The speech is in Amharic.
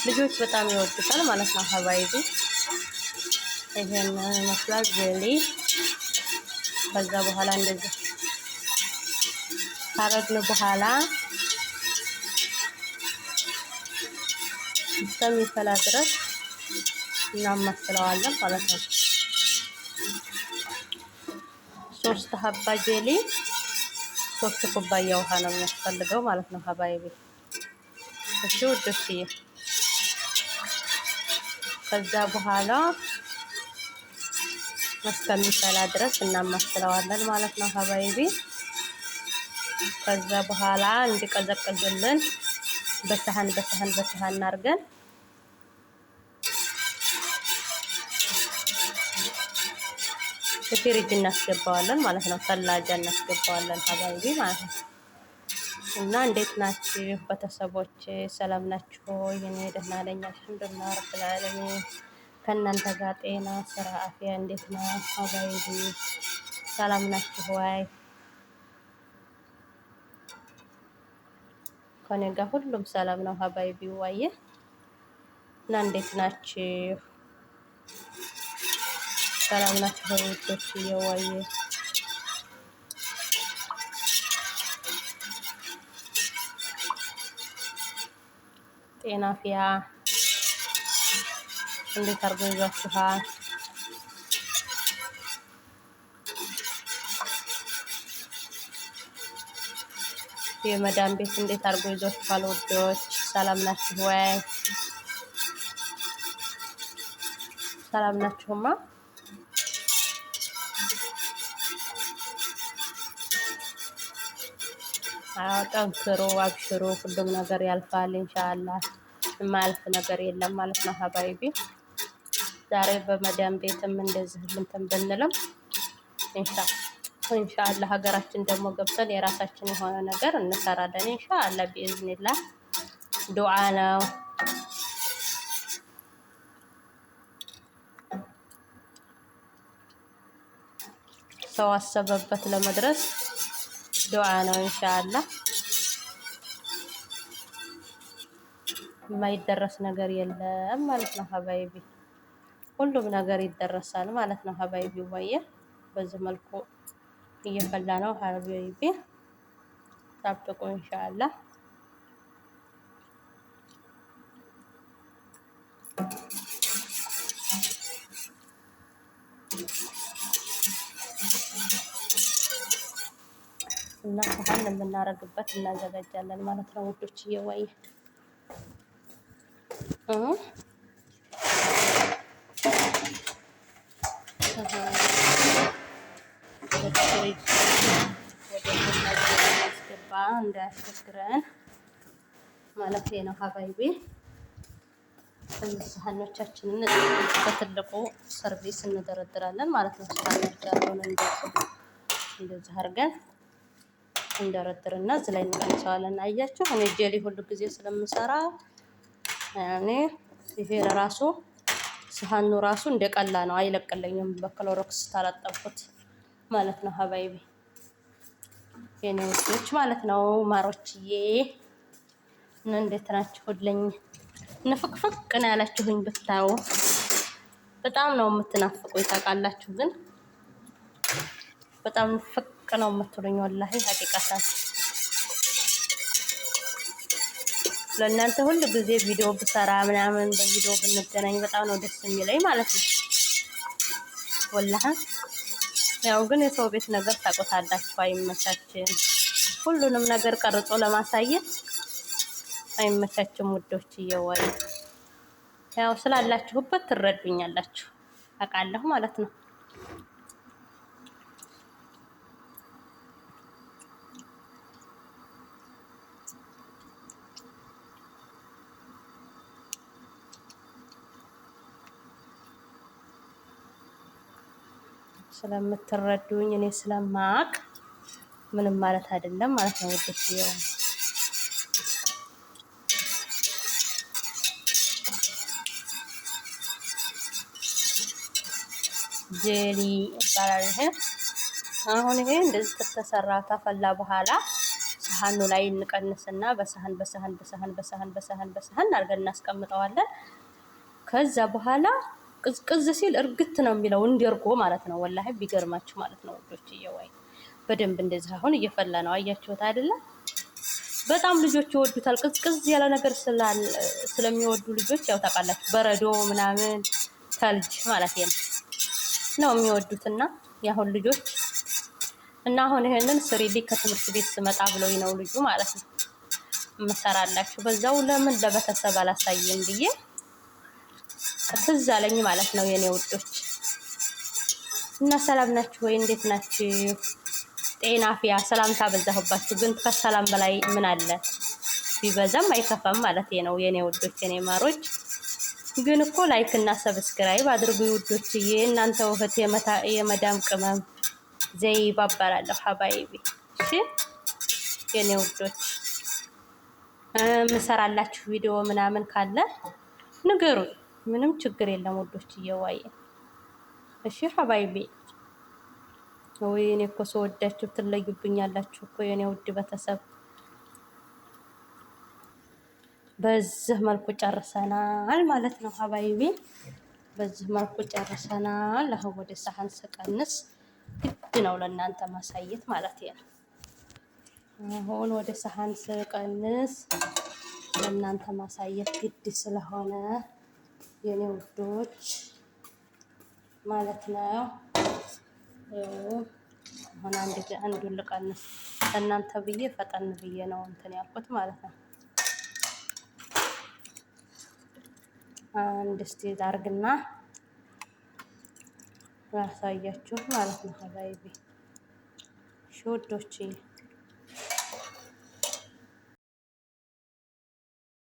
ልጆች በጣም ይወዱታል ማለት ነው ሀባይቢ። ይሄን መስላል ጄሊ። ከዛ በኋላ እንደዚህ ካረግን በኋላ እስከሚፈላ ድረስ እናማስለዋለን ማለት ነው። 3 ሀባ ጄሊ 3 ኩባያ ውሃ ነው የሚያስፈልገው ማለት ነው ሀባይቢ። እሺ ውዶችዬ፣ ከዛ በኋላ እስከሚፈላ ድረስ እናማስለዋለን ማለት ነው ሀባይቢ። ከዛ በኋላ እንዲቀዘቅዝልን በሰሃን አድርገን ፍሪጅ እናስገባዋለን ማለት ነው። ተላጃ እናስገባዋለን ሀባይቢ ማለት ነው። እና እንዴት ናችሁ ቤተሰቦቼ? ሰላም ናችሁ? እኔ ደህና ነኝ አልሐምዱሊላህ ረብል ዓለሚን። ከእናንተ ጋር ጤና፣ ስራ፣ አፍያ እንዴት ነው ሀባይቢ? ሰላም ናችሁ ወይ? ከኔ ጋር ሁሉም ሰላም ነው ሀባይቢ ዋየ። እና እንዴት ናችሁ? ሰላም ናችሁ ውዶች? እየዋየ ጤና አፍያ እንዴት አድርጎ ይዟችኋል? የመዳን ቤት እንዴት አድርጎ ይዟችኋል ውዶች? ሰላም ናችሁ ወይ? ሰላም ናችሁማ? አዎ ጠንክሩ፣ አብሽሩ፣ ሁሉም ነገር ያልፋል ኢንሻአላህ። የማያልፍ ነገር የለም ማለት ነው ሀባይቢ። ዛሬ በመዳን ቤትም እንደዚህ እንትን ብንልም ኢንሻአላህ ሀገራችን ደግሞ ገብተን የራሳችን የሆነ ነገር እንሰራለን ኢንሻአላህ ቢኢዝኒላህ። ዱዓ ነው። ሰው አሰበበት ለመድረስ ዱዓ ነው ኢንሻአላህ። የማይደረስ ነገር የለም ማለት ነው ሀባይቢ። ሁሉም ነገር ይደረሳል ማለት ነው ሀባይቢ ወየ። በዚህ መልኩ እየፈላ ነው ሀባይቢ። ታብቁ ኢንሻአላህ። እና ሰሃን የምናረግበት እናዘጋጃለን ማለት ነው ውዶች እየወየ እንዳያስቸግረን ማለት ነው ሀባይቢ። ሰሃኖቻችንን በትልቁ ሰርቪስ እንደረድራለን ማለት ነው። ሰሃኖቻችንን እንደዚህ አድርገን እንደረድርና እዚህ ላይ እንቀንሰዋለን። አያችሁ እኔ ጄሊ ሁሉ ጊዜ ስለምሰራ ያኔ ይሄ ራሱ ሰሃኑ ራሱ እንደቀላ ነው፣ አይለቅልኝም በክሎሮክስ ታላጠብኩት ማለት ነው ሀባይቢ የኔ ውዶች ማለት ነው ማሮችዬ። እና እንዴት ናችሁልኝ? ንፍቅፍቅ ነው ያላችሁኝ ብታዩ። በጣም ነው የምትናፍቁኝ ታውቃላችሁ፣ ግን በጣም ፍቅ ነው የምትሉኝ ወላሂ ሀቂቃታን። ለእናንተ ሁሉ ጊዜ ቪዲዮ ብሰራ ምናምን በቪዲዮ ብንገናኝ በጣም ነው ደስ የሚለኝ ማለት ነው ወላሂ። ያው ግን የሰው ቤት ነገር ታቆታላችሁ፣ አይመቻችም። ሁሉንም ነገር ቀርጾ ለማሳየት አይመቻችም ውዶች እየወይ ያው ስላላችሁበት ትረዱኛላችሁ አውቃለሁ ማለት ነው። ስለምትረዱኝ እኔ ስለማቅ ምንም ማለት አይደለም ማለት ነው ውዶች። ጄሊ ይባላል ይሄ። አሁን ይሄ እንደዚህ ከተሰራ ከፈላ በኋላ ሰሃኑ ላይ እንቀንስና በሰሃን አድርገን እናስቀምጠዋለን። ከዛ በኋላ ቅዝቅዝ ሲል እርግት ነው የሚለው እንዲርጎ ማለት ነው። ወላሂ ቢገርማችሁ ማለት ነው ውዶች። እየዋይ በደንብ እንደዚህ አሁን እየፈላ ነው። አያችሁት አይደለ? በጣም ልጆች ይወዱታል። ቅዝቅዝ ያለ ነገር ስለሚወዱ ልጆች ያው ታውቃላችሁ፣ በረዶ ምናምን ተልጅ ማለት ነው የሚወዱትና ያሁን ልጆች እና አሁን ይሄንን ስሪልኝ ከትምህርት ቤት ስመጣ ብሎኝ ነው ልጁ ማለት ነው መሰራላችሁ። በዛው ለምን ለቤተሰብ አላሳየም ብዬ ትዝ አለኝ ማለት ነው የኔ ውዶች። እና ሰላም ናችሁ ወይ? እንዴት ናችሁ? ጤና አፍያ ሰላምታ በዛሁባችሁ። ግን ከሰላም በላይ ምን አለ? ቢበዛም አይከፋም ማለት ነው የኔ ውዶች፣ የኔ ማሮች። ግን እኮ ላይክ እና ሰብስክራይብ አድርጉ ውዶችዬ። እናንተ እህት የመዳም ቅመም ዘይባ እባላለሁ ሀባይቢ። እሺ የኔ ውዶች፣ ምሰራላችሁ ቪዲዮ ምናምን ካለ ንገሩኝ፣ ምንም ችግር የለም ውዶችዬ። ዋይ እሺ ሀባይቢ። ወይ እኔ እኮ ስወዳችሁ ትለዩብኛላችሁ እኮ የኔ ውድ ቤተሰብ። በዚህ መልኩ ጨርሰናል ማለት ነው ሀባይቢ። በዚህ መልኩ ጨርሰናል። አሁን ወደ ሳህን ስቀንስ ግድ ነው ለእናንተ ማሳየት ማለት ነው። አሁን ወደ ሳህን ስቀንስ ለእናንተ ማሳየት ግድ ስለሆነ የኔ ውዶች ማለት ነው። አሁን አንዱን ልቀንስ ለእናንተ ብዬ ፈጠን ብዬ ነው እንትን ያልኩት ማለት ነው። አንድ እስቲ ላርግና ላሳያችሁ ማለት ነው ሀባይቢ ሾዶቼ።